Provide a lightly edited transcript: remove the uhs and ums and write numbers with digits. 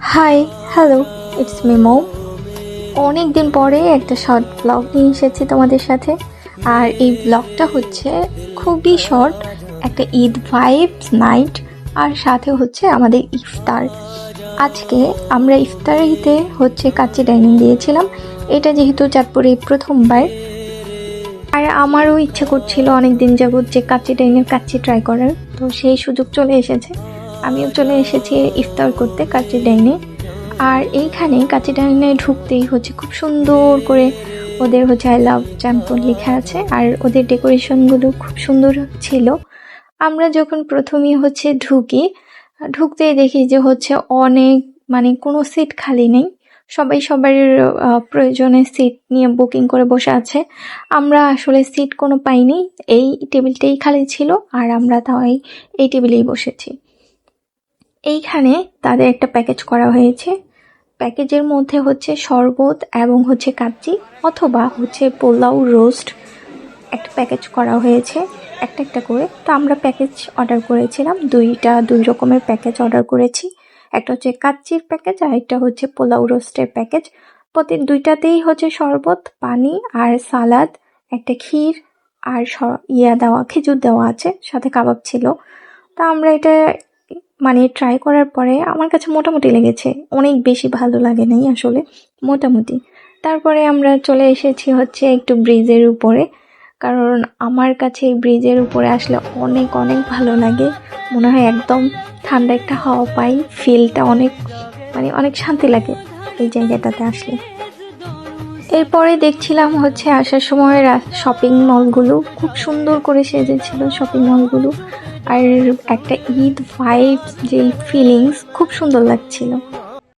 High, hello, it's me মৌ। অনেক দিন পরে একটা শর্ট ব্লগ নিয়ে এসেছি তোমাদের সাথে। আর এই ব্লগটা হচ্ছে খুবই শর্ট, একটা ঈদ ভাইবস নাইট আর সাথে হচ্ছে আমাদের ইফতার। আজকে আমরা ইফতারিতে হচ্ছে কাচ্চি ডাইনিং দিয়েছিলাম। এটা যেহেতু চাঁদপুরে প্রথমবার, আর আমারও ইচ্ছে করছিল অনেক দিন যাবত যে কাচ্চি ডাইনের কাচ্চি ট্রাই করার, তো সেই সুযোগ চলে এসেছে। আমিও চলে এসেছি ইফতার করতে কাচ্চি ডাইনে। আর এইখানে কাচ্চি ডাইনে ঢুকতেই হচ্ছে খুব সুন্দর করে ওদের হচ্ছে আই লাভ চাঁদপুর লেখা আছে, আর ওদের ডেকোরেশনগুলো খুব সুন্দর ছিল। আমরা যখন প্রথমেই হচ্ছে ঢুকতেই দেখি যে হচ্ছে অনেক, মানে কোনো সিট খালি নেই। সবাই সবার প্রয়োজনে সিট নিয়ে বুকিং করে বসে আছে। আমরা আসলে সিট কোনো পাইনি, এই টেবিলটাই খালি ছিল আর আমরা তাই এই টেবিলেই বসেছি। এইখানে তাদের একটা প্যাকেজ করা হয়েছে। প্যাকেজের মধ্যে হচ্ছে শরবত এবং হচ্ছে কাচ্চি অথবা হচ্ছে পোলাও রোস্ট একটা প্যাকেজ করা হয়েছে একটা একটা করে। তো আমরা প্যাকেজ অর্ডার করেছিলাম, দুই রকমের প্যাকেজ অর্ডার করেছি। একটা হচ্ছে কাচ্চির প্যাকেজ আর একটা হচ্ছে পোলাও রোস্টের প্যাকেজ। প্রতি দুইটাতেই হচ্ছে শরবত, পানি আর সালাদ, একটা ক্ষীর আর খেজুর দেওয়া আছে, সাথে কাবাব ছিল। তা আমরা এটা মানে ট্রাই করার পরে আমার কাছে মোটামুটি লেগেছে, অনেক বেশি ভালো লাগে নাই আসলে, মোটামুটি। তারপরে আমরা চলে এসেছি হচ্ছে একটু ব্রিজের উপরে, কারণ আমার কাছে এই ব্রিজের উপরে আসলে অনেক অনেক ভালো লাগে। মনে হয় একদম ঠান্ডা একটা হাওয়া পাই, ফিলটা অনেক, মানে অনেক শান্তি লাগে এই জায়গাটাতে আসলে। এরপরে দেখছিলাম হচ্ছে আসার সময় শপিং মলগুলো খুব সুন্দর করে সেজেছিল শপিং মলগুলো, আর একটা ঈদ ভাইবস যে ফিলিংস খুব সুন্দর লাগছিল।